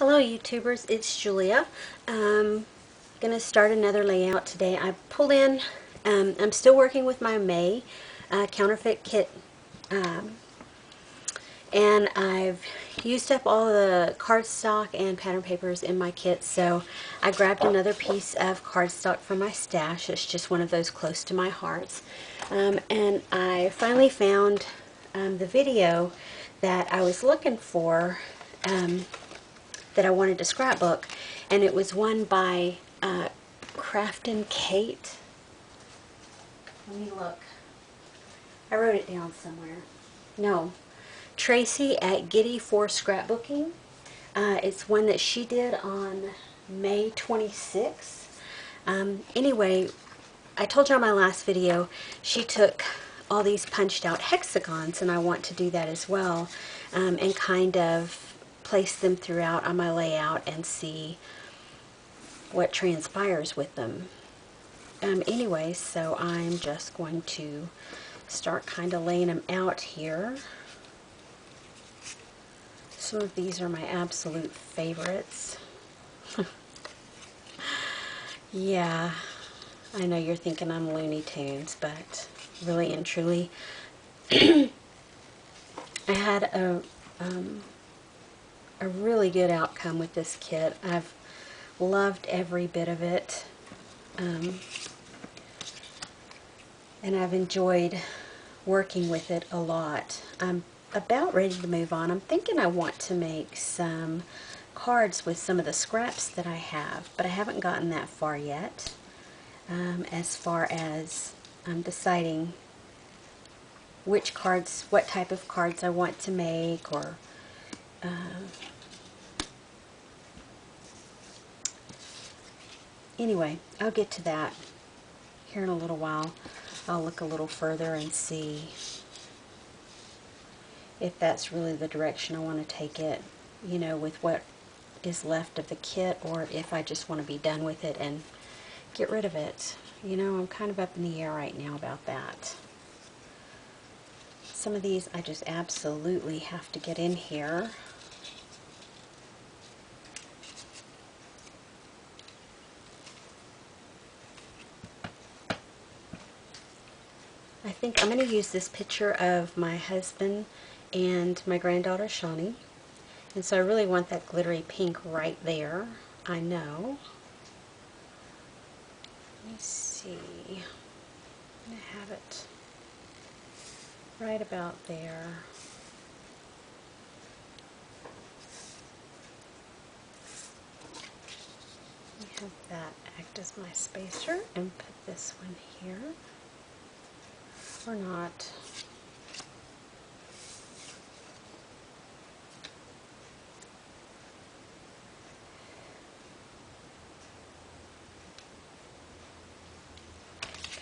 Hello YouTubers, it's Julia. Gonna start another layout today. I pulled in, I'm still working with my May Counterfeit Kit, and I've used up all the cardstock and pattern papers in my kit, so I grabbed another piece of cardstock from my stash. It's just one of those close to my hearts, and I finally found the video that I was looking for, that I wanted to scrapbook, and it was one by Counterfeit Kit. Let me look. I wrote it down somewhere. No, Tracy at Giddy for Scrapbooking. It's one that she did on May 26th. Anyway, I told you on my last video, she took all these punched out hexagons, and I want to do that as well, and kind of place them throughout on my layout and see what transpires with them. Anyway, so I'm just going to start kind of laying them out here. Some of these are my absolute favorites. Yeah, I know you're thinking I'm Looney Tunes, but really and truly, I had a really good outcome with this kit. I've loved every bit of it, and I've enjoyed working with it a lot. I'm about ready to move on. I'm thinking I want to make some cards with some of the scraps that I have, but I haven't gotten that far yet, as far as deciding which cards, what type of cards I want to make, or anyway, I'll get to that here in a little while. I'll look a little further and see if that's really the direction I want to take it, you know, with what is left of the kit, or if I just want to be done with it and get rid of it. You know, I'm kind of up in the air right now about that. Some of these I just absolutely have to get in here. I think I'm going to use this picture of my husband and my granddaughter Shawnee. And so I really want that glittery pink right there. I know. Let me see. I'm going to have it right about there. Let me have that act as my spacer and put this one here. Or not.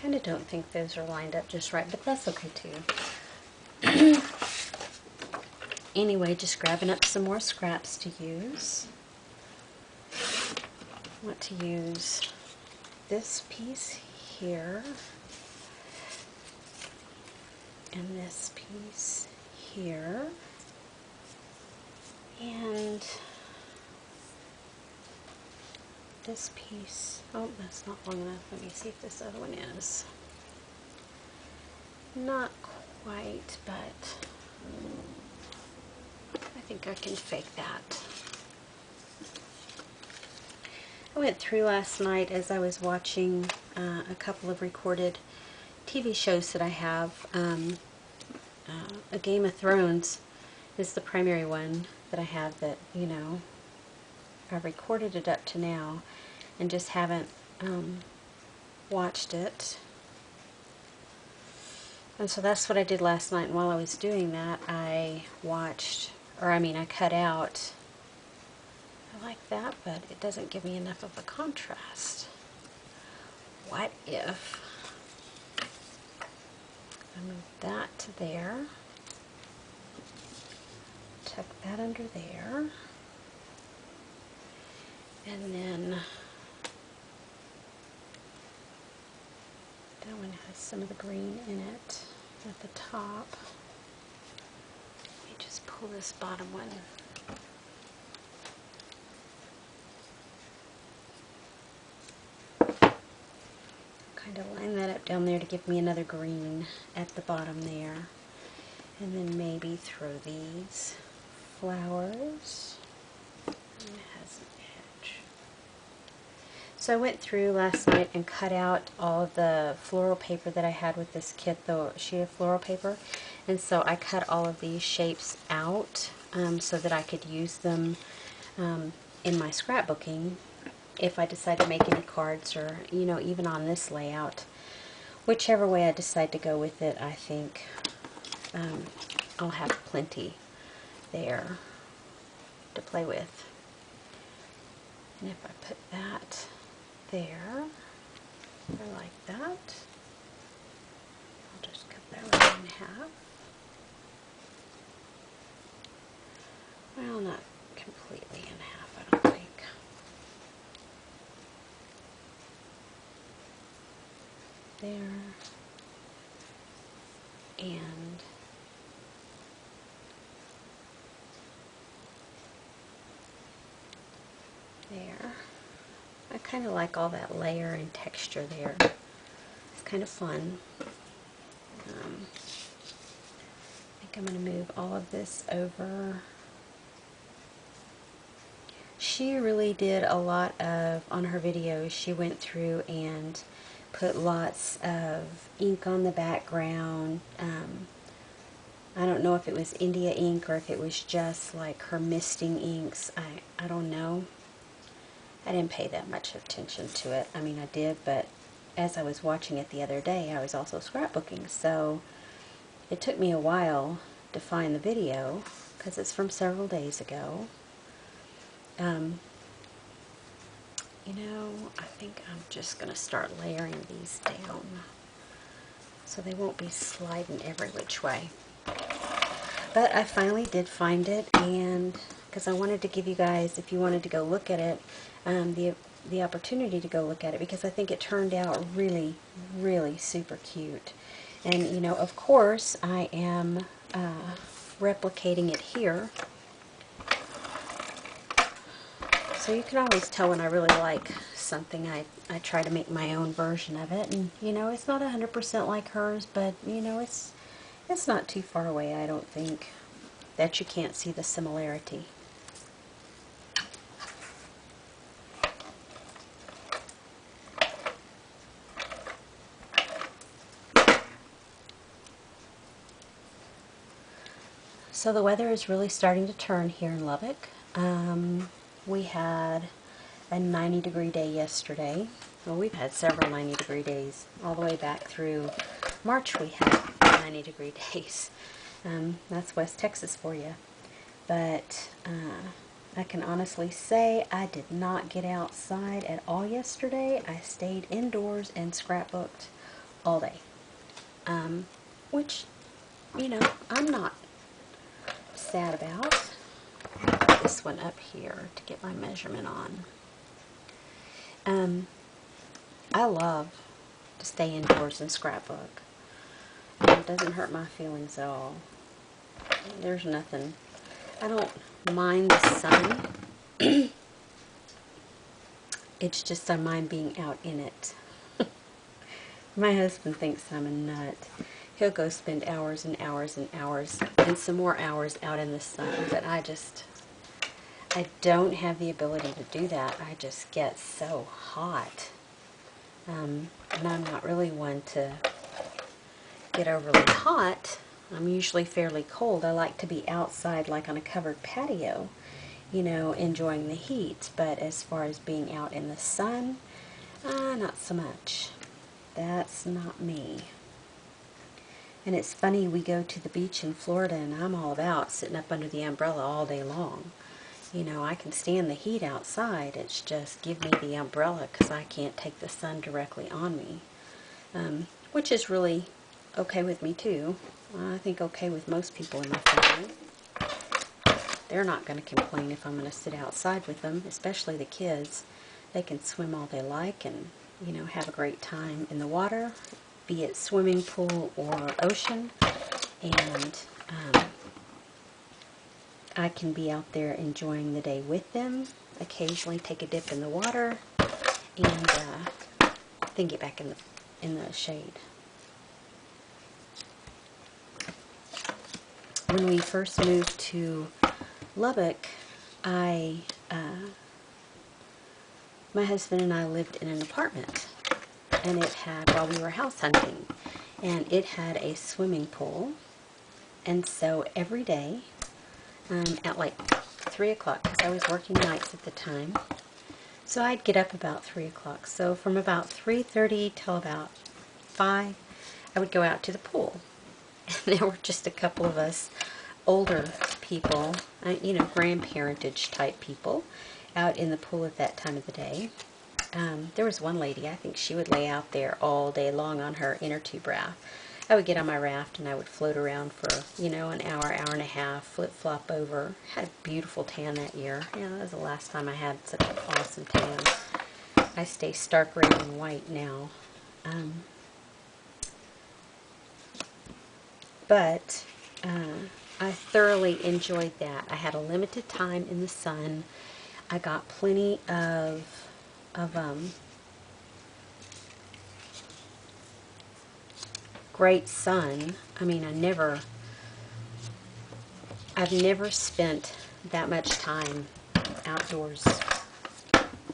Kind of don't think those are lined up just right, but that's okay too. Anyway, just grabbing up some more scraps to use. I want to use this piece here and this piece here, and this piece. Oh, that's not long enough. Let me see if this other one is. Not quite, but I think I can fake that. I went through last night as I was watching a couple of recorded TV shows that I have. A Game of Thrones is the primary one that I have that, you know, I've recorded it up to now and just haven't watched it. And so that's what I did last night, and while I was doing that, I watched, or I mean I cut out. I like that, but it doesn't give me enough of a contrast. What if I move that to there, tuck that under there, and then that one has some of the green in it at the top. Let me just pull this bottom one kind of line that up down there to give me another green at the bottom there. And then maybe throw these flowers. And it has an edge. So I went through last night and cut out all of the floral paper that I had with this kit, the sheet of floral paper. And so I cut all of these shapes out so that I could use them in my scrapbooking if I decide to make any cards, or, you know, even on this layout. Whichever way I decide to go with it, I think I'll have plenty there to play with. And if I put that there, I like that. I'll just cut that right in half. Well, not completely in half, I don't think. There. And there. I kind of like all that layer and texture there. It's kind of fun. I think I'm going to move all of this over. She really did a lot of, on her videos, she went through and put lots of ink on the background. I don't know if it was India ink or if it was just like her misting inks. I don't know. I didn't pay that much attention to it. I mean, I did, but as I was watching it the other day, I was also scrapbooking. So it took me a while to find the video because it's from several days ago. You know, I think I'm just going to start layering these down so they won't be sliding every which way. But I finally did find it, and because I wanted to give you guys, if you wanted to go look at it, the opportunity to go look at it, because I think it turned out really, really super cute. And, you know, of course, I am replicating it here. So you can always tell when I really like something, I try to make my own version of it. And, you know, it's not 100% like hers, but, you know, it's not too far away, I don't think, that you can't see the similarity. So the weather is really starting to turn here in Lubbock. We had a 90-degree day yesterday. Well, we've had several 90-degree days. All the way back through March we had 90-degree days. That's West Texas for you. But I can honestly say I did not get outside at all yesterday. I stayed indoors and scrapbooked all day. Which, you know, I'm not sad about. Put this one up here to get my measurement on. I love to stay indoors and scrapbook. It doesn't hurt my feelings at all. There's nothing. I don't mind the sun. It's just I mind being out in it. My husband thinks I'm a nut. He'll go spend hours and hours and hours and some more hours out in the sun, but I don't have the ability to do that. I just get so hot. And I'm not really one to get overly hot. I'm usually fairly cold. I like to be outside, like on a covered patio, you know, enjoying the heat. But as far as being out in the sun, not so much. That's not me. And it's funny, we go to the beach in Florida and I'm all about sitting up under the umbrella all day long. You know, I can stand the heat outside. It's just give me the umbrella because I can't take the sun directly on me. Which is really okay with me too. I think okay with most people in my family. They're not going to complain if I'm going to sit outside with them, especially the kids. They can swim all they like and, you know, have a great time in the water, be it swimming pool or ocean. And I can be out there enjoying the day with them, occasionally take a dip in the water, and then get back in the in the shade. When we first moved to Lubbock, my husband and I lived in an apartment, and it had, while we were house hunting, and it had a swimming pool. And so every day, at like 3 o'clock, because I was working nights at the time, so I'd get up about 3 o'clock. So from about 3:30 till about 5, I would go out to the pool. And there were just a couple of us older people, you know, grandparentage type people, out in the pool at that time of the day. There was one lady, I think she would lay out there all day long on her inner tube raft. I would get on my raft and I would float around for, you know, an hour, hour and a half, flip-flop over. Had a beautiful tan that year. Yeah, that was the last time I had such an awesome tan. I stay stark red and white now. But I thoroughly enjoyed that. I had a limited time in the sun. I got plenty of great sun. I mean, I've never spent that much time outdoors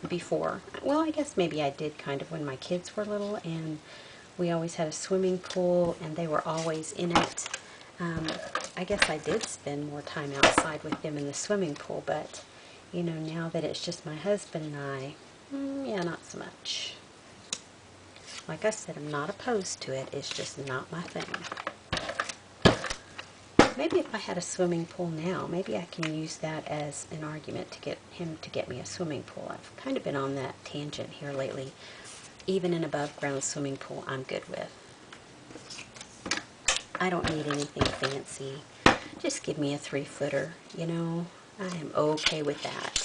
before. Well, I guess maybe I did kind of when my kids were little, and we always had a swimming pool and they were always in it. I guess I did spend more time outside with them in the swimming pool, but you know, now that it's just my husband and I, yeah, not so much. Like I said, I'm not opposed to it. It's just not my thing. Maybe if I had a swimming pool now, maybe I can use that as an argument to get him to get me a swimming pool. I've kind of been on that tangent here lately. Even an above ground swimming pool, I'm good with. I don't need anything fancy. Just give me a 3-footer, you know. I am okay with that.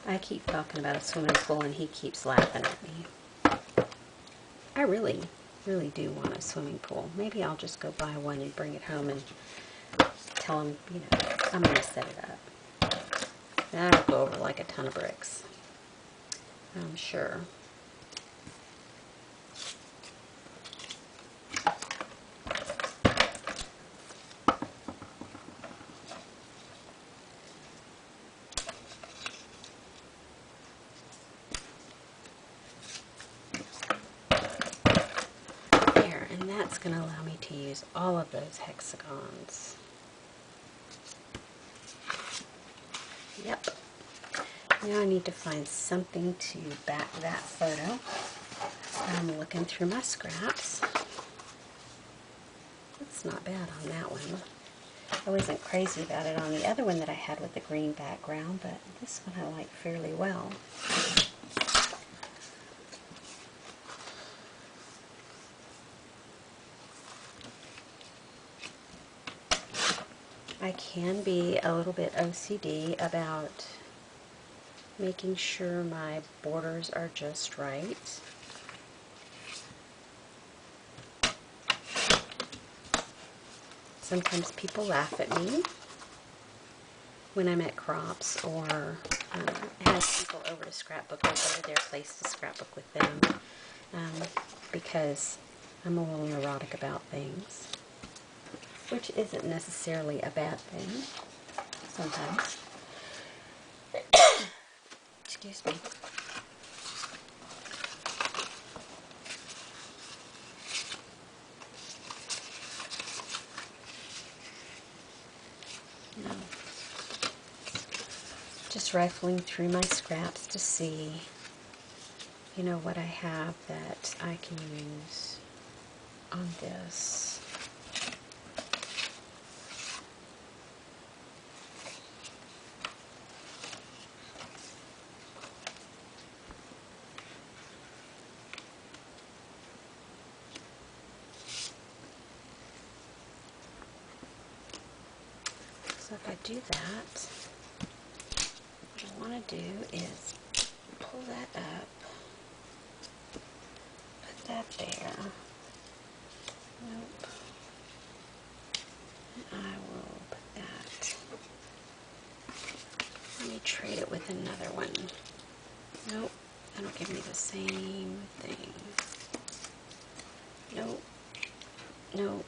I keep talking about a swimming pool and he keeps laughing at me. I really, really do want a swimming pool. Maybe I'll just go buy one and bring it home and tell him, you know, I'm going to set it up. That'll go over like a ton of bricks, I'm sure. And that's going to allow me to use all of those hexagons. Yep. Now I need to find something to back that photo. I'm looking through my scraps. That's not bad on that one. I wasn't crazy about it on the other one that I had with the green background, but this one I like fairly well. I can be a little bit OCD about making sure my borders are just right. Sometimes people laugh at me when I'm at crops or have people over to scrapbook or go to their place to scrapbook with them because I'm a little neurotic about things, which isn't necessarily a bad thing sometimes. Excuse me. Just rifling through my scraps to see, you know, what I have that I can use on this. So if I do that, what I want to do is pull that up, put put that there. Nope. And I will put that. Let me trade it with another one. Nope. That'll give me the same thing. Nope. Nope.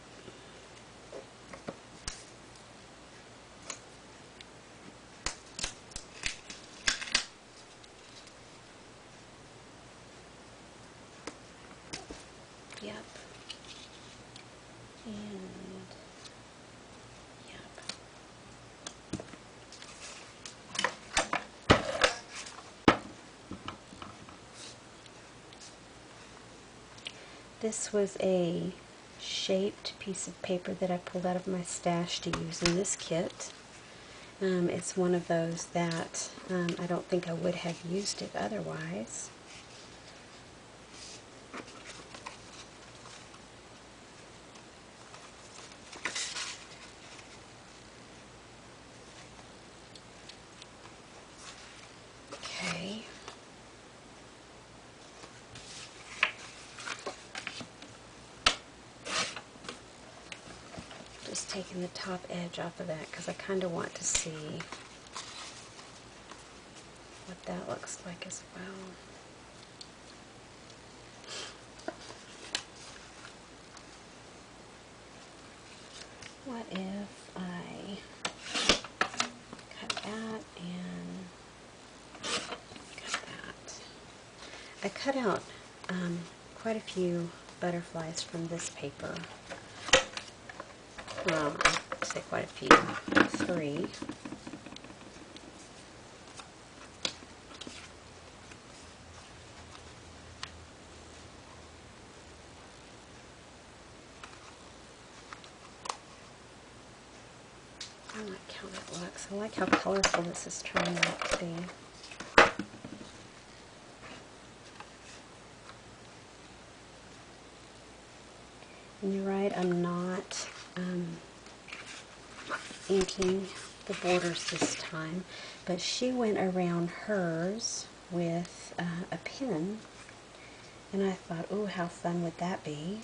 Yep. And yep. This was a shaped piece of paper that I pulled out of my stash to use in this kit. It's one of those that I don't think I would have used it otherwise. Okay. Just taking the top edge off of that because I kind of want to see what that looks like as well. What if I cut that and cut that? I cut out quite a few butterflies from this paper. Well, I'd say quite a few. 3. I like how that looks. I like how colorful this is turning out to be. And you're right, I'm not inking the borders this time, but she went around hers with a pin, and I thought, ooh, how fun would that be?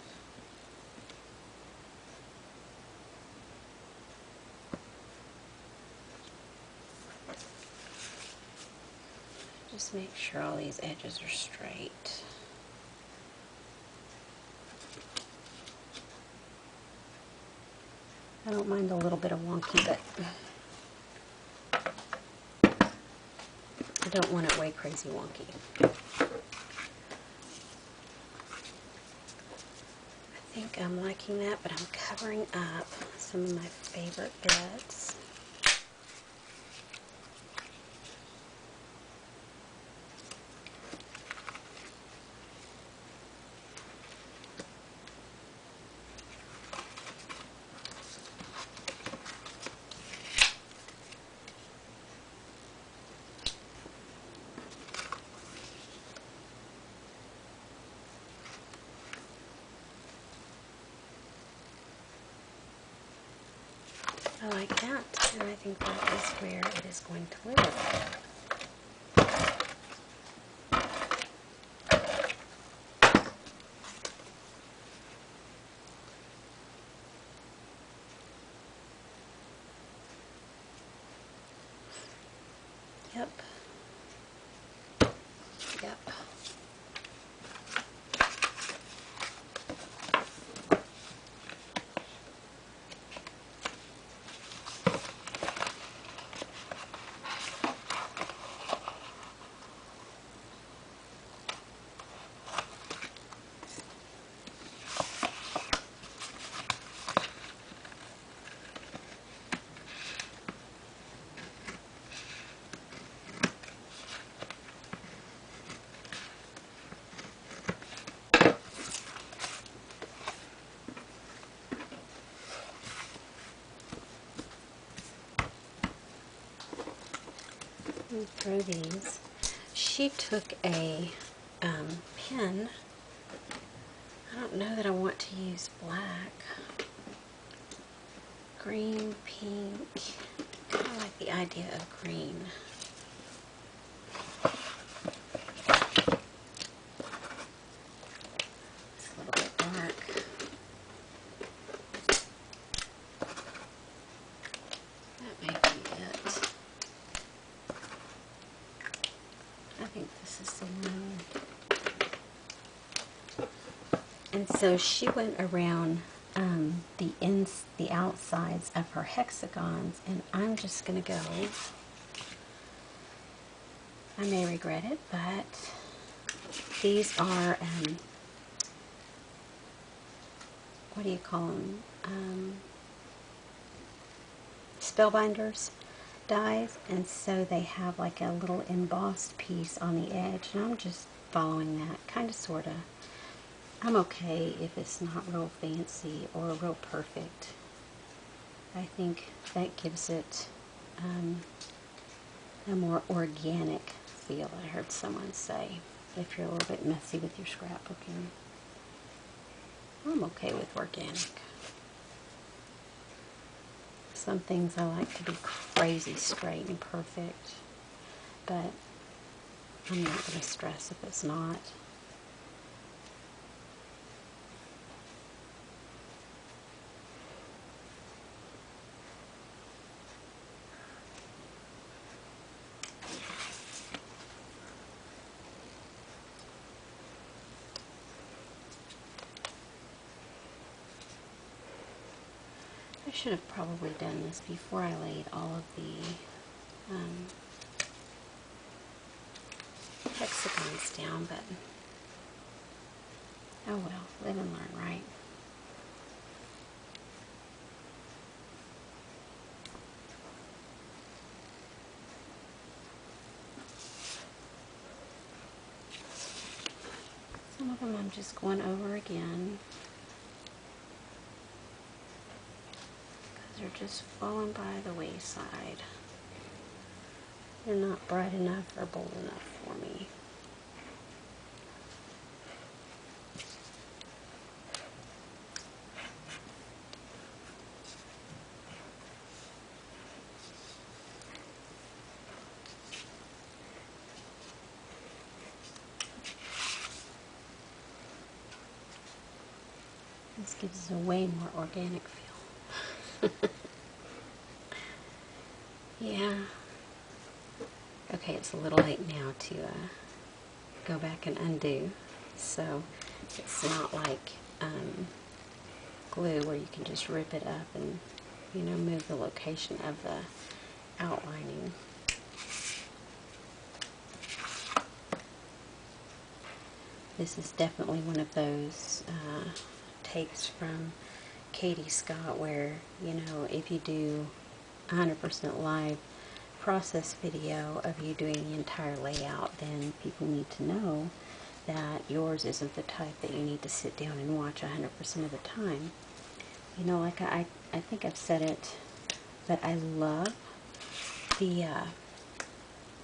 Just make sure all these edges are straight. I don't mind a little bit of wonky, but I don't want it way crazy wonky. I think I'm liking that, but I'm covering up some of my favorite bits. I like that, and I think that is where it is going to live. Yep. Yep. Throw these. She took a pen. I don't know that I want to use black. Green, pink. I kind of like the idea of green. is the one. And so she went around the outsides of her hexagons, and I'm just going to go. I may regret it, but these are, what do you call them? Spellbinders dies, and so they have like a little embossed piece on the edge, and I'm just following that, kind of, sort of. I'm okay if it's not real fancy or real perfect. I think that gives it a more organic feel, I heard someone say, if you're a little bit messy with your scrapbooking. I'm okay with organic. Some things I like to be crazy straight and perfect, but I'm not going to stress if it's not. I should have probably done this before I laid all of the hexagons down, but oh well, live and learn, right? Some of them I'm just going over again because they're just falling by the wayside. They're not bright enough or bold enough for me. This gives us a way more organic feel. Yeah. Okay, it's a little late now to go back and undo, so it's not like glue where you can just rip it up and, you know, move the location of the outlining. This is definitely one of those takes from Katie Scott where, you know, if you do 100% live process video of you doing the entire layout, then people need to know that yours isn't the type that you need to sit down and watch 100% of the time. You know, like I think I've said it, but I love the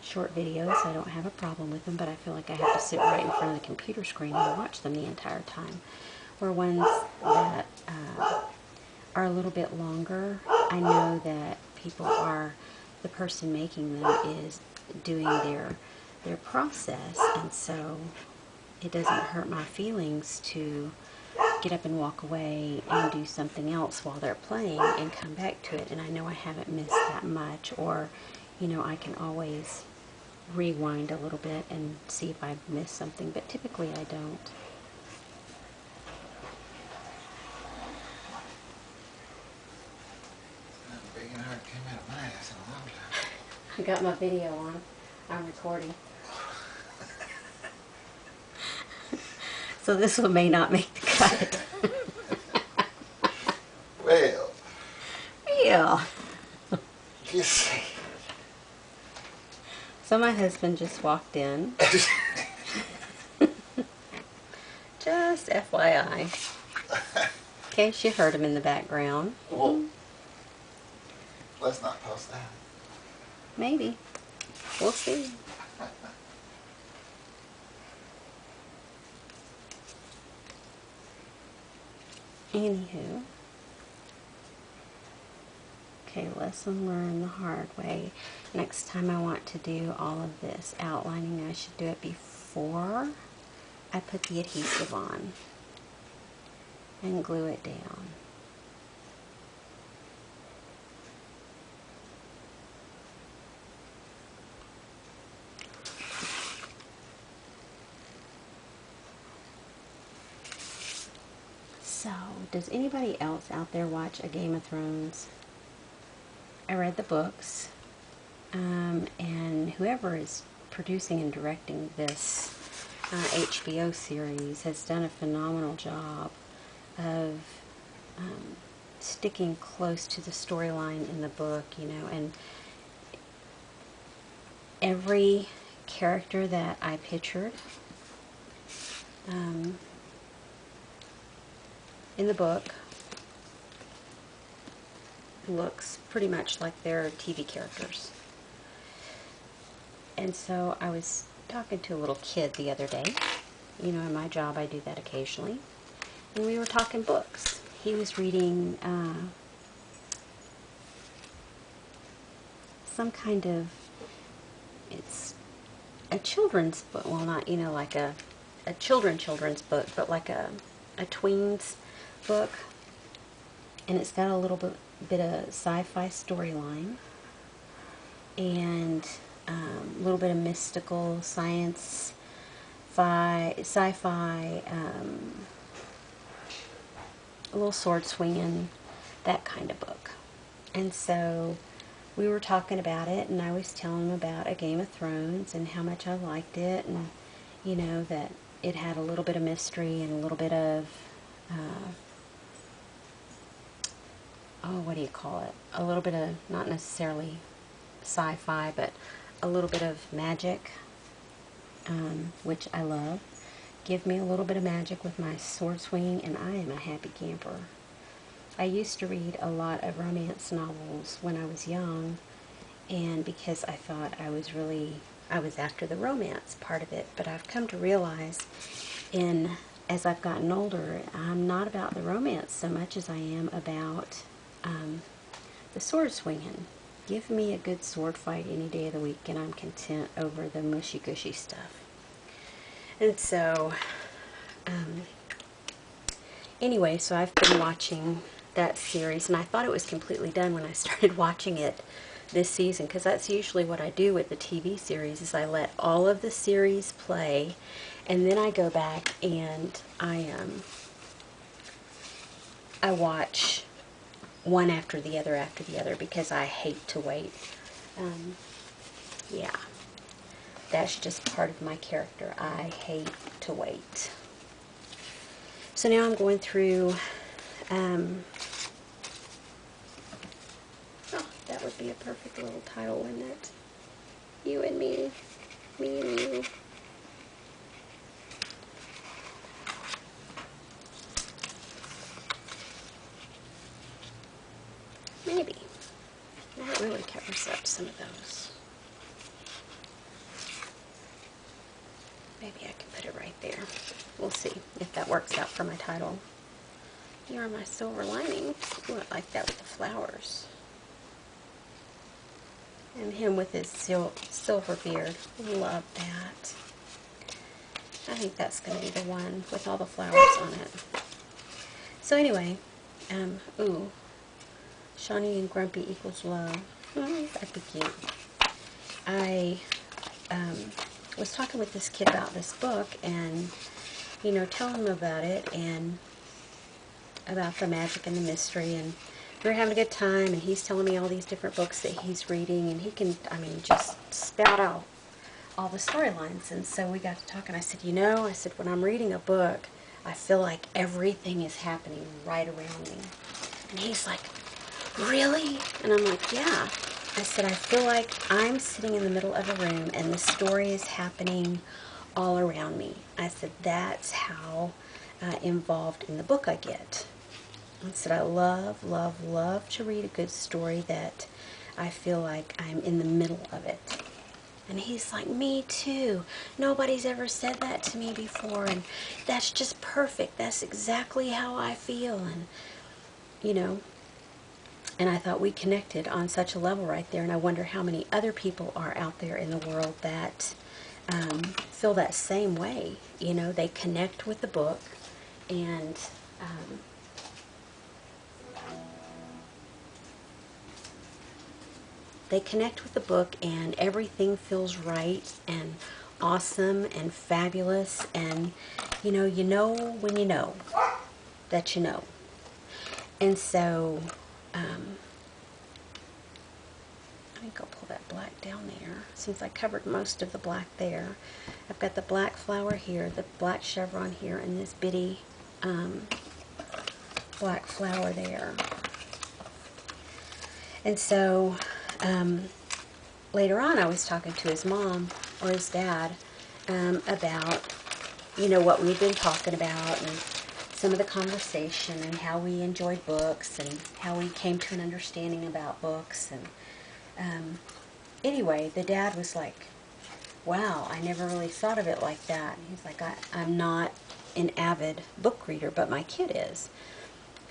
short videos. I don't have a problem with them, but I feel like I have to sit right in front of the computer screen and watch them the entire time. Or ones that are a little bit longer, I know that the person making them is doing their process, and so it doesn't hurt my feelings to get up and walk away and do something else while they're playing and come back to it, and I know I haven't missed that much, or, you know, I can always rewind a little bit and see if I've missed something, but typically I don't. I got my video on. I'm recording. So this one may not make the cut. Well. Yeah. You see. So my husband just walked in. Just FYI. In case you heard him in the background. Well, let's not post that. Maybe. We'll see. Anywho. Okay, lesson learned the hard way. Next time I want to do all of this outlining, I should do it before I put the adhesive on and glue it down. does anybody else out there watch a Game of Thrones? I read the books, and whoever is producing and directing this HBO series has done a phenomenal job of sticking close to the storyline in the book, you know, and every character that I pictured in the book looks pretty much like their TV characters. And so I was talking to a little kid the other day. You know, in my job I do that occasionally. And we were talking books. He was reading some kind of, it's a children's book. Well, not, you know, like a children's book, but like a tween's book. And it's got a little bit of sci-fi storyline. And a little bit of mystical science, sci-fi, a little sword swinging, that kind of book. And so we were talking about it, and I was telling him about A Game of Thrones and how much I liked it, and you know that it had a little bit of mystery and a little bit of oh, what do you call it? A little bit of, not necessarily sci-fi, but a little bit of magic, which I love. Give me a little bit of magic with my sword swinging, and I am a happy camper. I used to read a lot of romance novels when I was young, and because I thought I was after the romance part of it, but I've come to realize as I've gotten older, I'm not about the romance so much as I am about the sword swinging. Give me a good sword fight any day of the week, and I'm content over the mushy-gushy stuff. And so, anyway, so I've been watching that series, and I thought it was completely done when I started watching it this season, because that's usually what I do with the TV series, is I let all of the series play, and then I go back and I watch one after the other, because I hate to wait. Yeah, that's just part of my character. I hate to wait. So now I'm going through, oh, that would be a perfect little title, wouldn't it? You and me, me and you. Maybe. That really covers up some of those. Maybe I can put it right there. We'll see if that works out for my title. You are my silver lining. Ooh, I like that with the flowers. And him with his silver beard. Love that. I think that's going to be the one with all the flowers on it. So anyway, ooh. Shawnee and Grumpy equals love. Oh, that'd be cute. I was talking with this kid about this book, and you know, telling him about it and about the magic and the mystery, and we were having a good time, and he's telling me all these different books that he's reading, and he can, I mean, just spout out all the storylines. And so we got to talking. I said, you know, I said, when I'm reading a book, I feel like everything is happening right around me. And he's like, really? And I'm like, yeah. I said, I feel like I'm sitting in the middle of a room and the story is happening all around me. I said, that's how involved in the book I get. I said, I love, love, love to read a good story that I feel like I'm in the middle of it. And he's like, me too. Nobody's ever said that to me before, and that's just perfect. That's exactly how I feel. And, you know, and I thought we connected on such a level right there, and I wonder how many other people are out there in the world that feel that same way. You know, they connect with the book, and and everything feels right and awesome and fabulous, and you know when you know that you know. And so, I think I'll pull that black down there, since I covered most of the black there. I've got the black flower here, the black chevron here, and this bitty black flower there. And so, later on I was talking to his mom, or his dad, about, you know, what we'd been talking about, and some of the conversation, and how we enjoyed books, and how we came to an understanding about books. And anyway, the dad was like, wow, I never really thought of it like that. He's like, I'm not an avid book reader, but my kid is.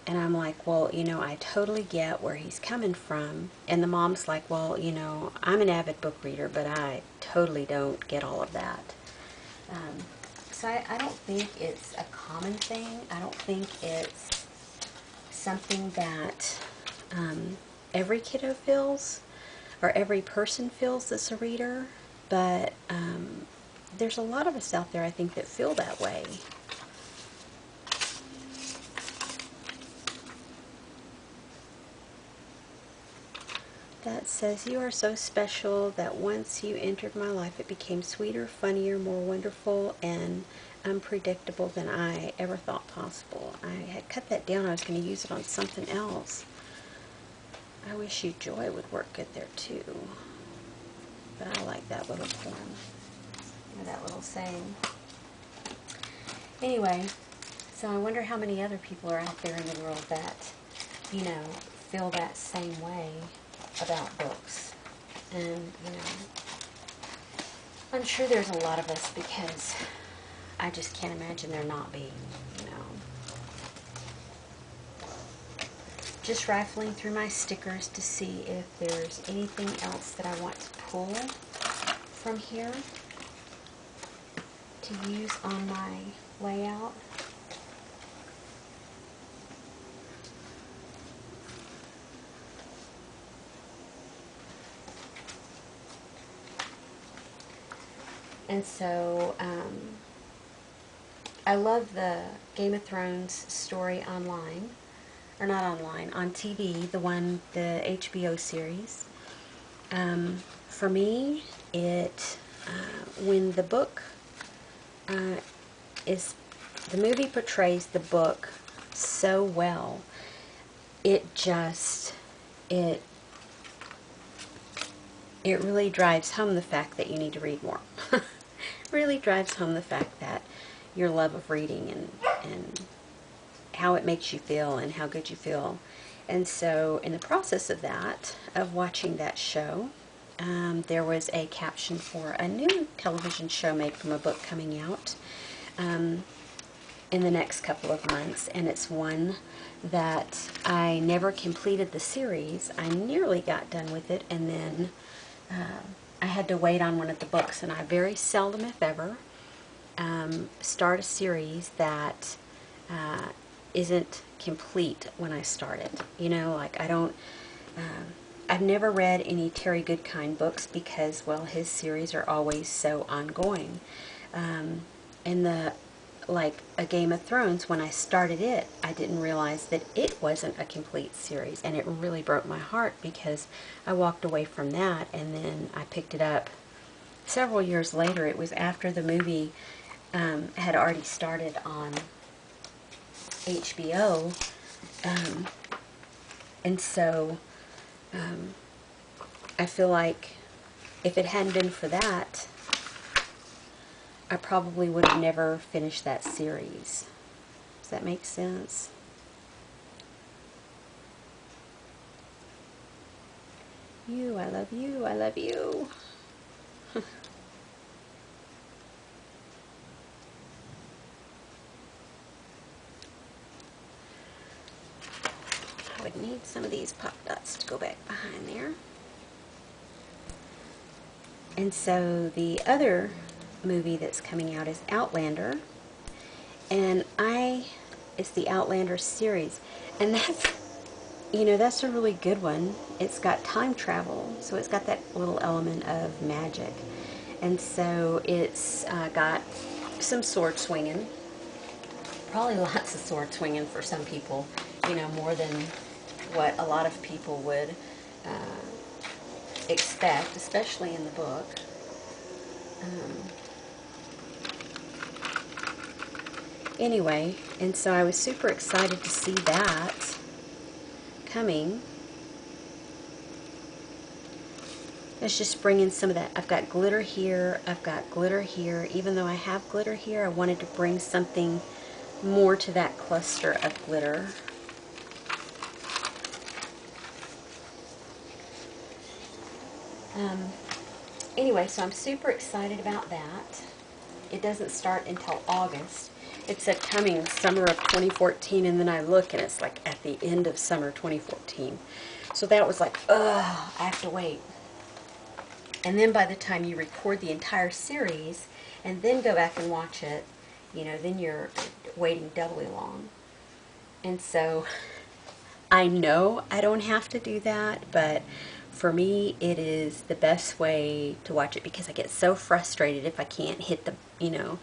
And I'm like, well, you know, I totally get where he's coming from. And the mom's like, well, you know, I'm an avid book reader, but I totally don't get all of that. So I don't think it's a common thing. I don't think it's something that every kiddo feels, or every person feels that's a reader. But there's a lot of us out there, I think, that feel that way. That says, you are so special that once you entered my life, it became sweeter, funnier, more wonderful, and unpredictable than I ever thought possible. I had cut that down. I was going to use it on something else. I wish you joy would work good there too. But I like that little poem, or that little saying. Anyway, so I wonder how many other people are out there in the world that, you know, feel that same way about books. And, you know, I'm sure there's a lot of us, because I just can't imagine there not being, you know. Just rifling through my stickers to see if there's anything else that I want to pull from here to use on my layout. And so, I love the Game of Thrones story online, or not online, on TV, the HBO series. For me, when the book the movie portrays the book so well, it really drives home the fact that you need to read more. Really drives home the fact that your love of reading, and how it makes you feel, and how good you feel. And so in the process of that, of watching that show, there was a caption for a new television show made from a book coming out in the next couple of months, and it's one that I never completed the series. I nearly got done with it, and then I had to wait on one of the books, and I very seldom, if ever, start a series that isn't complete when I start it. You know, like I've never read any Terry Goodkind books, because, well, his series are always so ongoing. And like a Game of Thrones, when I started it, I didn't realize that it wasn't a complete series, and it really broke my heart, because I walked away from that, and then I picked it up several years later. It was after the movie had already started on HBO, and so I feel like if it hadn't been for that, I probably would have never finished that series. Does that make sense? You, I love you, I love you. I would need some of these pop dots to go back behind there. And so the other movie that's coming out is Outlander, and it's the Outlander series, and that's a really good one. It's got time travel, so it's got that little element of magic, and so it's got some sword swinging, probably lots of sword swinging for some people, you know, more than what a lot of people would expect, especially in the book. Anyway, and so I was super excited to see that coming. Let's just bring in some of that. I've got glitter here, I've got glitter here. Even though I have glitter here, I wanted to bring something more to that cluster of glitter. Anyway, so I'm super excited about that. It doesn't start until August. It said coming summer of 2014, and then I look and it's like at the end of summer 2014. So that was like, ugh, I have to wait. And then by the time you record the entire series and then go back and watch it, you know, then you're waiting doubly long. And so I know I don't have to do that, but for me it is the best way to watch it because I get so frustrated if I can't hit the, you know,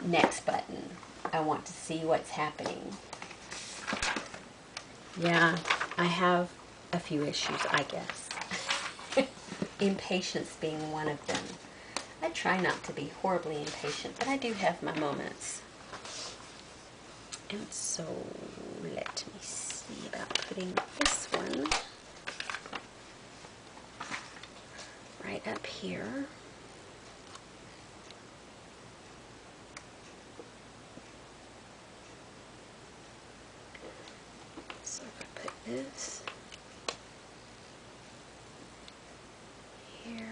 next button. I want to see what's happening. Yeah, I have a few issues, I guess. Impatience being one of them. I try not to be horribly impatient, but I do have my moments. And so, let me see about putting this one right up here. So if I put this here,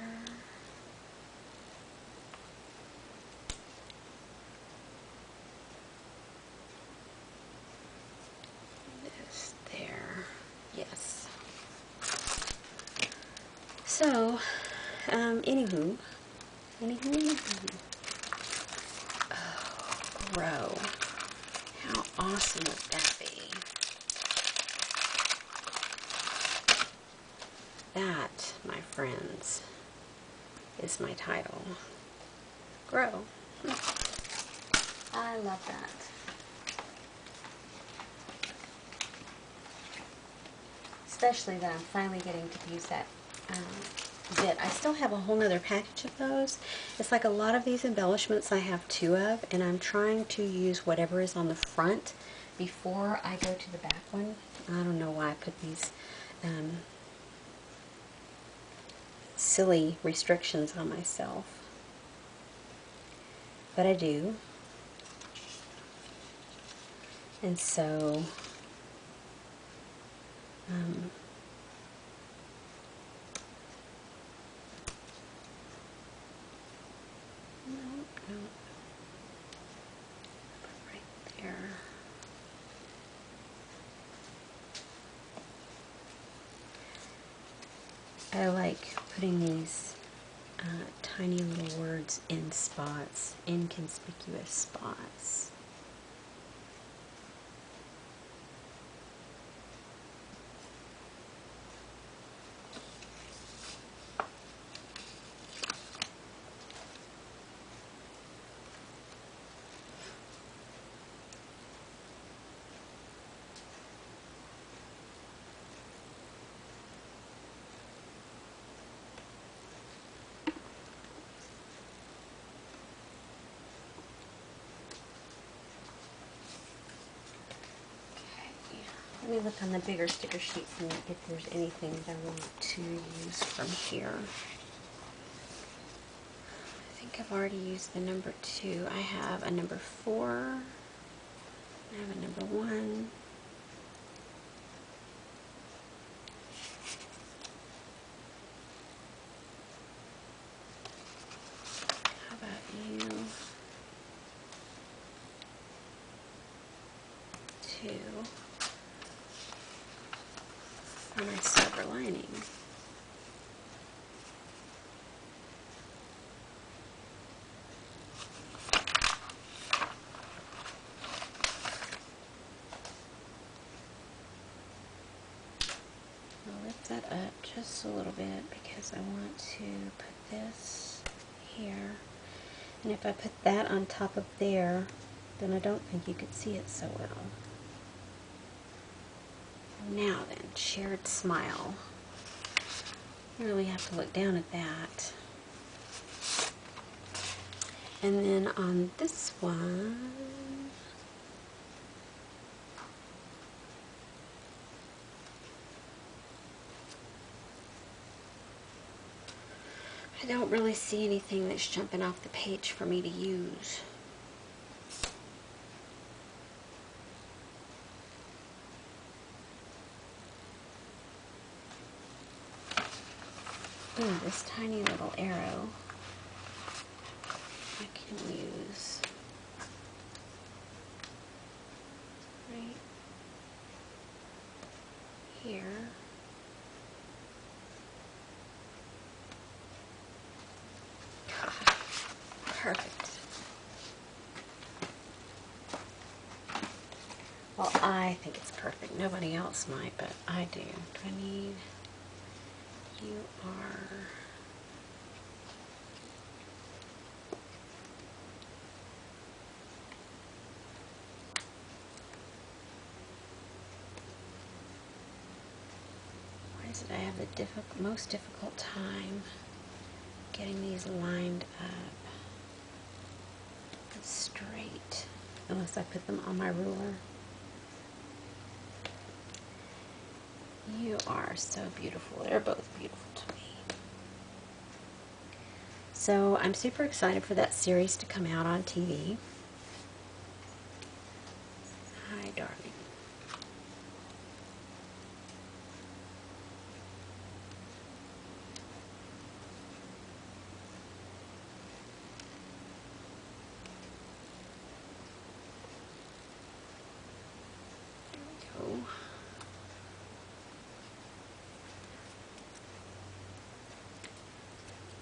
this there, yes. So, anywho. Oh, grow. How awesome would that be? That, my friends, is my title. Grow. I love that. Especially that I'm finally getting to use that bit. I still have a whole nother package of those. It's like a lot of these embellishments I have two of, and I'm trying to use whatever is on the front before I go to the back one. I don't know why I put these silly restrictions on myself, but I do. And so no, right there. I like putting these tiny little words in spots, inconspicuous spots. Let me look on the bigger sticker sheets and if there's anything that I want to use from here. I think I've already used the number 2. I have a number 4. I have a number 1. How about you? 2. For my silver lining. I'll lift that up just a little bit because I want to put this here. And if I put that on top of there, then I don't think you could see it so well. Now then, shared smile. You really have to look down at that. And then on this one, I don't really see anything that's jumping off the page for me to use. Ooh, this tiny little arrow I can use right here. Perfect. Well, I think it's perfect. Nobody else might, but I do. Do I need... You are... Why is it I have the most difficult time getting these lined up and straight, unless I put them on my ruler? You are so beautiful. They're both beautiful to me. So I'm super excited for that series to come out on TV. Hi, darling. There we go.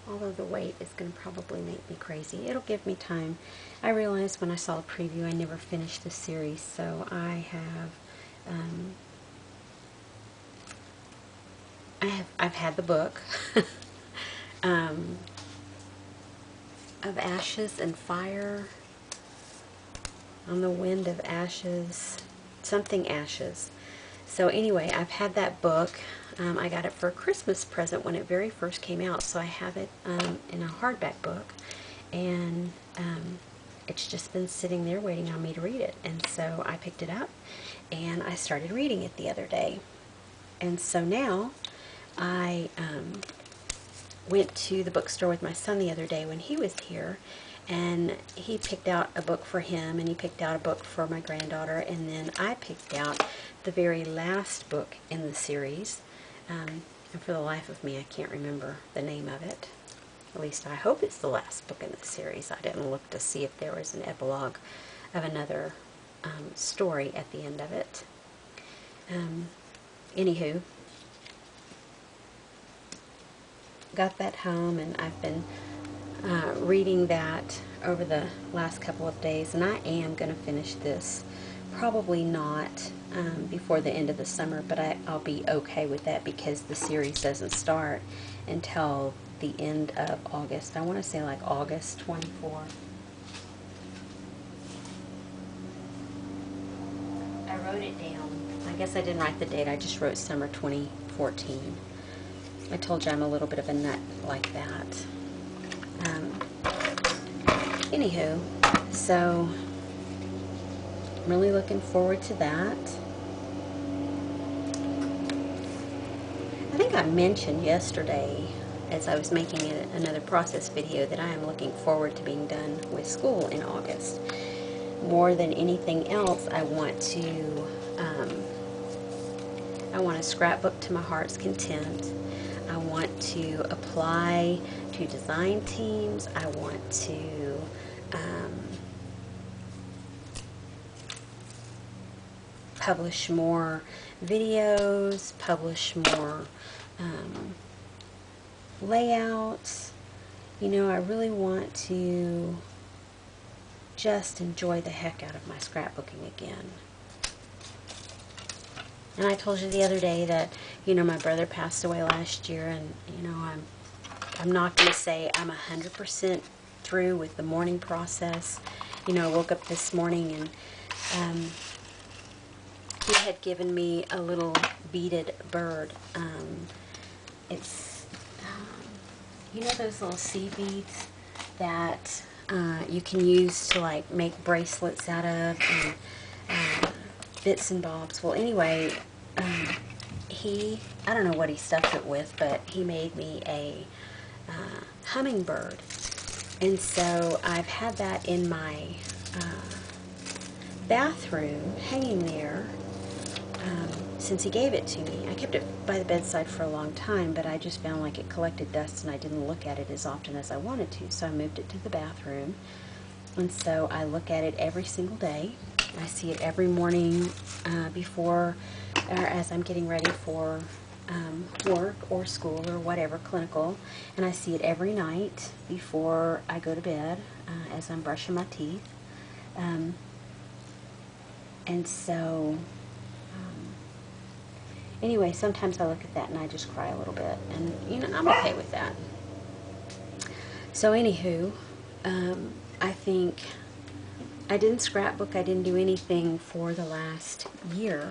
Although the weight is going to probably make me crazy. It'll give me time. I realized when I saw the preview I never finished the series, so I've had the book of Ashes and Fire, On the Wind of Ashes, something Ashes. So anyway, I've had that book. I got it for a Christmas present when it very first came out, so I have it in a hardback book, and it's just been sitting there waiting on me to read it. And so I picked it up and I started reading it the other day. And so now I went to the bookstore with my son the other day when he was here, and he picked out a book for him, and he picked out a book for my granddaughter, and then I picked out the very last book in the series. And for the life of me, I can't remember the name of it. At least I hope it's the last book in the series. I didn't look to see if there was an epilogue of another story at the end of it. Anywho, got that home, and I've been reading that over the last couple of days, and I am going to finish this. Probably not before the end of the summer, but I'll be okay with that because the series doesn't start until the end of August. I want to say like August 24th. I wrote it down. I guess I didn't write the date. I just wrote summer 2014. I told you I'm a little bit of a nut like that. Anywho, so I'm really looking forward to that. I think I mentioned yesterday, as I was making another process video, that I am looking forward to being done with school in August. More than anything else, I want to scrapbook to my heart's content. I want to apply to design teams. I want to publish more videos, publish more layouts. You know, I really want to just enjoy the heck out of my scrapbooking again. And I told you the other day that, you know, my brother passed away last year, and, you know, I'm not going to say I'm 100% through with the mourning process. You know, I woke up this morning and he had given me a little beaded bird. It's, you know those little seed beads that you can use to like make bracelets out of and bits and bobs. Well, anyway, I don't know what he stuffed it with, but he made me a hummingbird. And so I've had that in my bathroom hanging there since he gave it to me. I kept it by the bedside for a long time, but I just found like it collected dust and I didn't look at it as often as I wanted to. So I moved it to the bathroom. And so I look at it every single day. I see it every morning before or as I'm getting ready for work or school or whatever, clinical. And I see it every night before I go to bed as I'm brushing my teeth. And so, anyway, sometimes I look at that and I just cry a little bit. And, you know, I'm okay with that. So, anywho, I think I didn't scrapbook. I didn't do anything for the last year.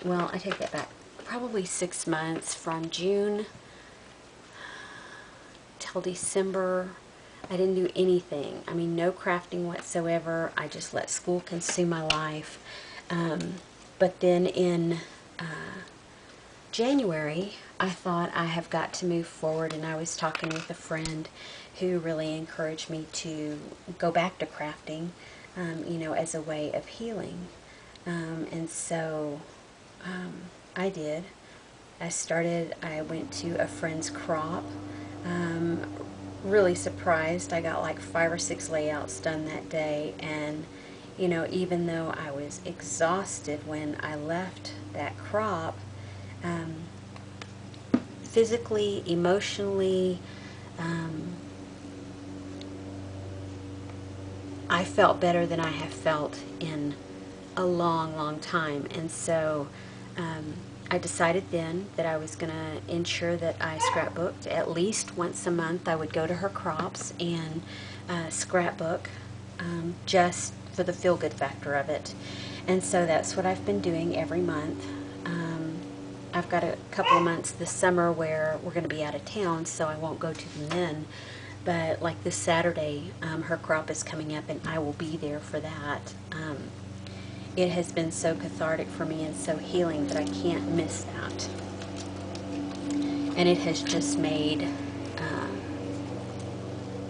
Well, I take that back. Probably 6 months from June till December. I didn't do anything. I mean, no crafting whatsoever. I just let school consume my life. But then in January, I thought I have got to move forward, and I was talking with a friend who really encouraged me to go back to crafting, you know, as a way of healing. And so I did. I went to a friend's crop. Really surprised. I got like 5 or 6 layouts done that day, and you know, even though I was exhausted when I left that crop, physically, emotionally, I felt better than I have felt in a long, long time. And so I decided then that I was going to ensure that I scrapbooked at least once a month. I would go to her crops and scrapbook just for the feel-good factor of it. And so that's what I've been doing every month. I've got a couple of months this summer where we're going to be out of town, so I won't go to them then. But like this Saturday, her crop is coming up, and I will be there for that. It has been so cathartic for me and so healing that I can't miss that. And it has just made,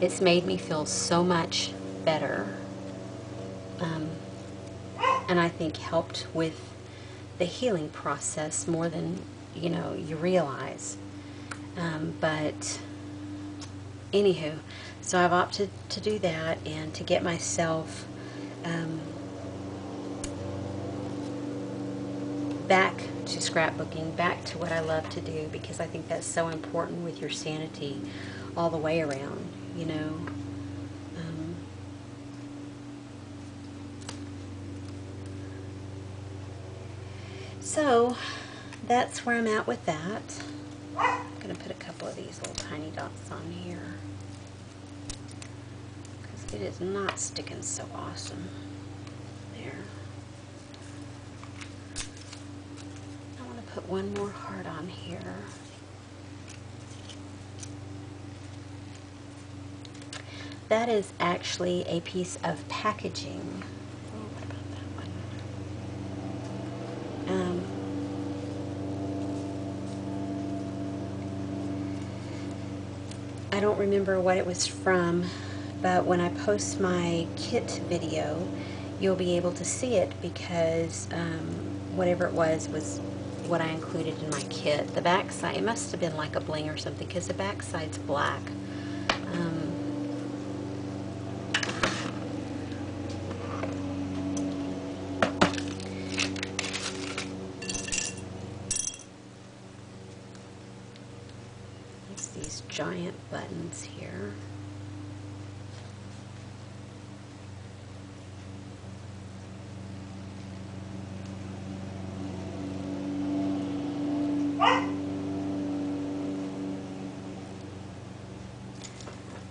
it's made me feel so much better. And I think helped with the healing process more than, you know, you realize. But anywho, so I've opted to do that and to get myself back to scrapbooking, back to what I love to do, because I think that's so important with your sanity all the way around, you know. So that's where I'm at with that. I'm going to put a couple of these little tiny dots on here because it is not sticking so awesome. There. I want to put one more heart on here. That is actually a piece of packaging. Oh, what about that one? I don't remember what it was from, but when I post my kit video, you'll be able to see it because whatever it was what I included in my kit. The back side, it must have been like a bling or something because the back side's black. These giant buttons here.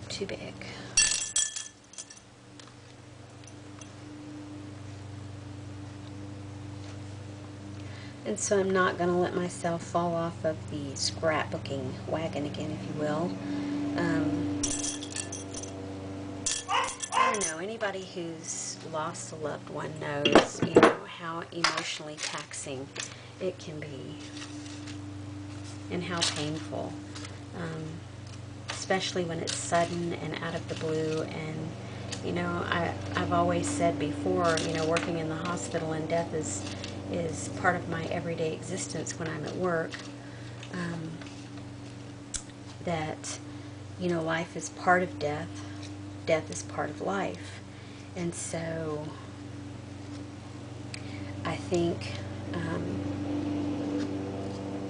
Too big. And so I'm not going to let myself fall off of the scrapbooking wagon again, if you will. I don't know, anybody who's lost a loved one knows, how emotionally taxing it can be and how painful, especially when it's sudden and out of the blue. And I've always said before, working in the hospital, and death is part of my everyday existence when I'm at work, that life is part of death, death is part of life. And so I think,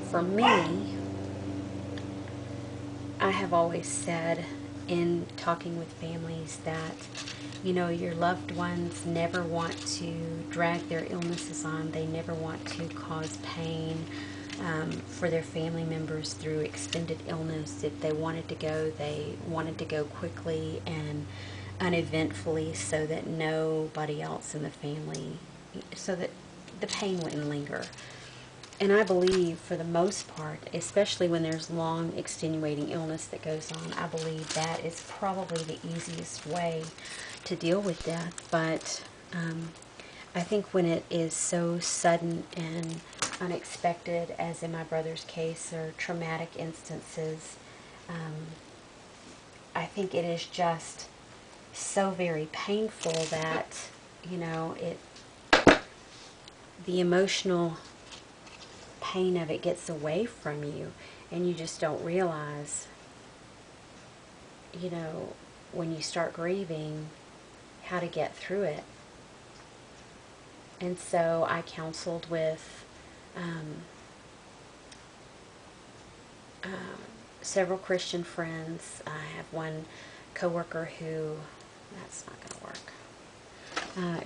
for me, I have always said in talking with families that, your loved ones never want to drag their illnesses on. They never want to cause pain for their family members through extended illness. If they wanted to go, they wanted to go quickly and uneventfully, so that nobody else in the family, so that the pain wouldn't linger. And I believe, for the most part, especially when there's long extenuating illness that goes on, I believe that is probably the easiest way to deal with death. But I think when it is so sudden and unexpected, as in my brother's case, or traumatic instances, I think it is just so very painful that, the emotional pain of it gets away from you, and you just don't realize, when you start grieving, how to get through it. And so I counseled with several Christian friends. I have one coworker who, that's not going to work.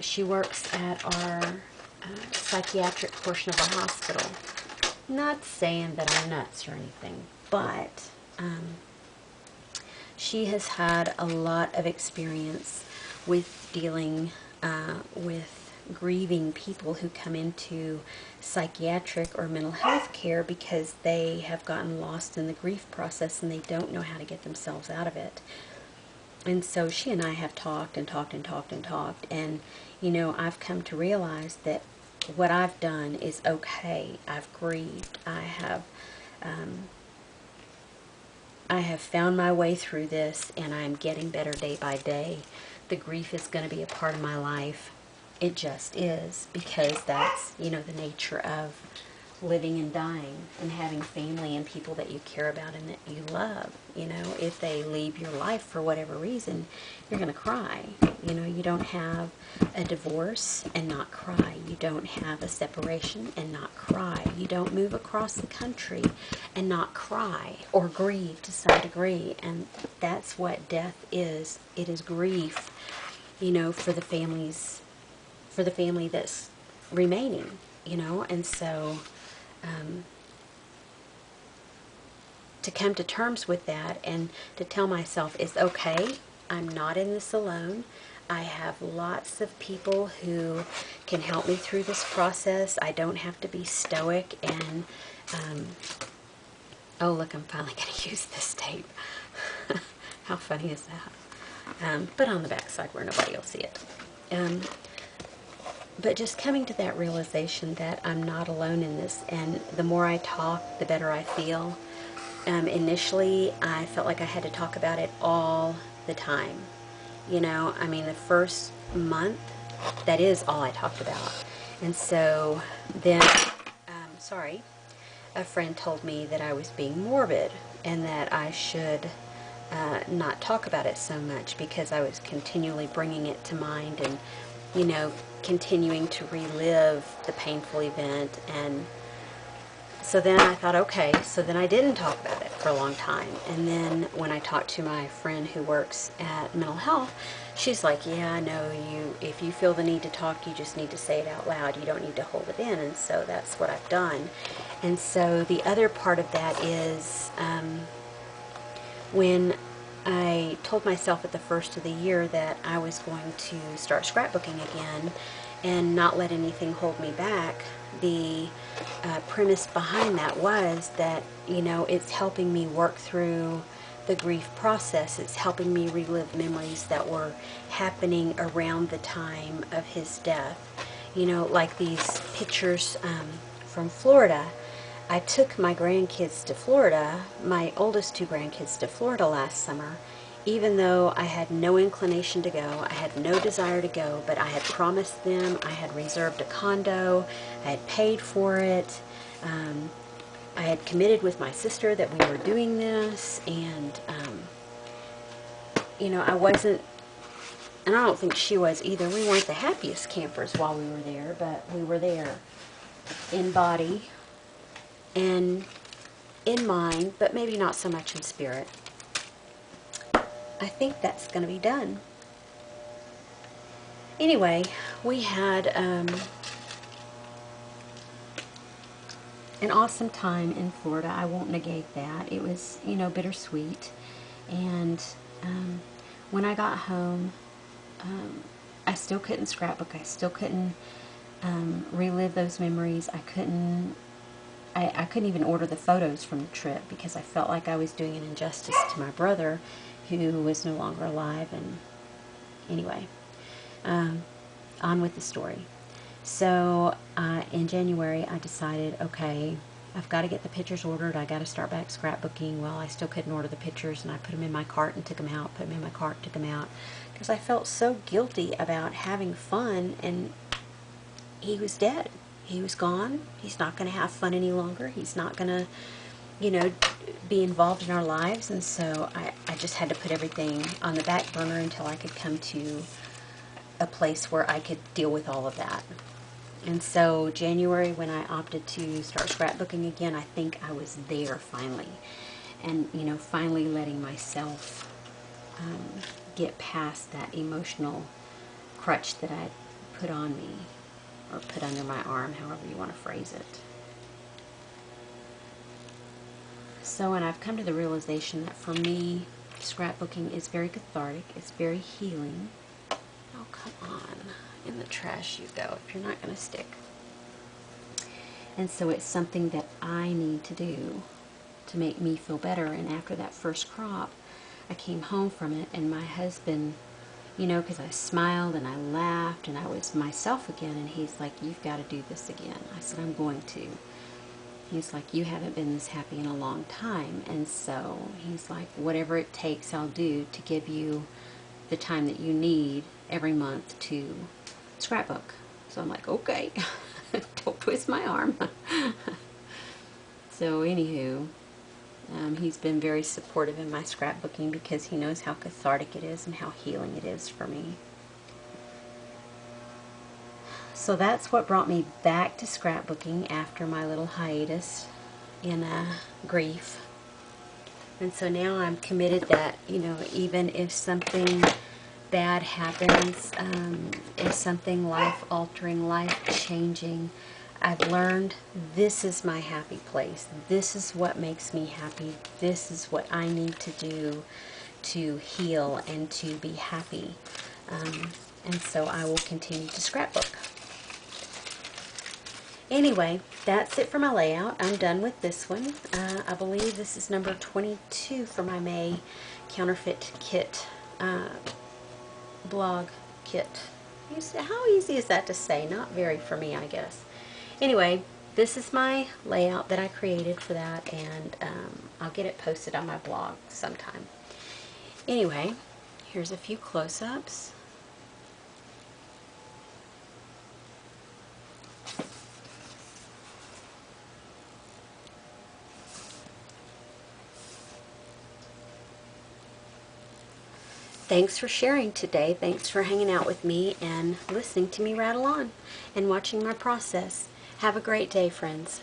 She works at our psychiatric portion of the hospital. Not saying that I'm nuts or anything, but she has had a lot of experience with dealing with grieving people who come into psychiatric or mental health care because they have gotten lost in the grief process and they don't know how to get themselves out of it. And so she and I have talked and talked and talked and talked, and I've come to realize that what I've done is okay. I've grieved. I have found my way through this, and I'm getting better day by day. The grief is going to be a part of my life. It just is, because that's, the nature of living and dying and having family and people that you care about and that you love. If they leave your life for whatever reason, you're going to cry. You don't have a divorce and not cry. You don't have a separation and not cry. You don't move across the country and not cry or grieve to some degree. And that's what death is. It is grief, for the family that's remaining, and so to come to terms with that and to tell myself it's okay, I'm not in this alone. I have lots of people who can help me through this process. I don't have to be stoic and, oh look, I'm finally going to use this tape. How funny is that? But on the back side where nobody will see it. But just coming to that realization that I'm not alone in this, and the more I talk, the better I feel. Initially, I felt like I had to talk about it all the time. The first month, that is all I talked about. And so then, a friend told me that I was being morbid and that I should not talk about it so much because I was continually bringing it to mind and, continuing to relive the painful event. And so then I thought, okay, so then I didn't talk about it for a long time. And then when I talked to my friend who works at mental health, she's like, yeah, no, if you feel the need to talk, you just need to say it out loud. You don't need to hold it in. And so that's what I've done. And so the other part of that is when I told myself at the first of the year that I was going to start scrapbooking again, and not let anything hold me back. The premise behind that was that, you know, it's helping me work through the grief process. It's helping me relive memories that were happening around the time of his death. You know, like these pictures from Florida. I took my grandkids to Florida, my oldest two grandkids to Florida last summer, even though I had no inclination to go. I had no desire to go, but I had promised them, I had reserved a condo, I had paid for it. I had committed with my sister that we were doing this, and, you know, I wasn't, and I don't think she was either. We weren't the happiest campers while we were there, but we were there in body and in mind, but maybe not so much in spirit. I think that's going to be done. Anyway, we had an awesome time in Florida. I won't negate that. It was, you know, bittersweet. And when I got home, I still couldn't scrapbook. I still couldn't relive those memories. I couldn't even order the photos from the trip because I felt like I was doing an injustice to my brother, who was no longer alive. And anyway, on with the story. So in January, I decided, okay, I've got to get the pictures ordered. I got to start back scrapbooking. Well, I still couldn't order the pictures, and I put them in my cart and took them out, put them in my cart, took them out, because I felt so guilty about having fun, and he was dead. He was gone. He's not going to have fun any longer. He's not going to, you know, be involved in our lives. And so I just had to put everything on the back burner until I could come to a place where I could deal with all of that. And so January, when I opted to start scrapbooking again, I think I was there finally. And, you know, finally letting myself get past that emotional crutch that I put on me, or put under my arm, however you want to phrase it. So, and I've come to the realization that for me, scrapbooking is very cathartic, it's very healing. Oh, come on. In the trash you go, if you're not going to stick. And so it's something that I need to do to make me feel better. And after that first crop, I came home from it, and my husband, you know, because I smiled and I laughed and I was myself again, and he's like, you've got to do this again. I said, I'm going to. He's like, you haven't been this happy in a long time. And so he's like, whatever it takes, I'll do to give you the time that you need every month to scrapbook. So I'm like, okay. Don't twist my arm. So anywho, he's been very supportive in my scrapbooking because he knows how cathartic it is and how healing it is for me. So that's what brought me back to scrapbooking after my little hiatus in grief. And so now I'm committed that, you know, even if something bad happens, if something life-altering, life-changing, I've learned this is my happy place. This is what makes me happy. This is what I need to do to heal and to be happy. And so I will continue to scrapbook. Anyway, that's it for my layout. I'm done with this one. I believe this is number 22 for my May Counterfeit Kit blog kit. How easy is that to say? Not very for me, I guess. Anyway, this is my layout that I created for that, and I'll get it posted on my blog sometime. Anyway, here's a few close-ups. Thanks for sharing today. Thanks for hanging out with me and listening to me rattle on and watching my process. Have a great day, friends.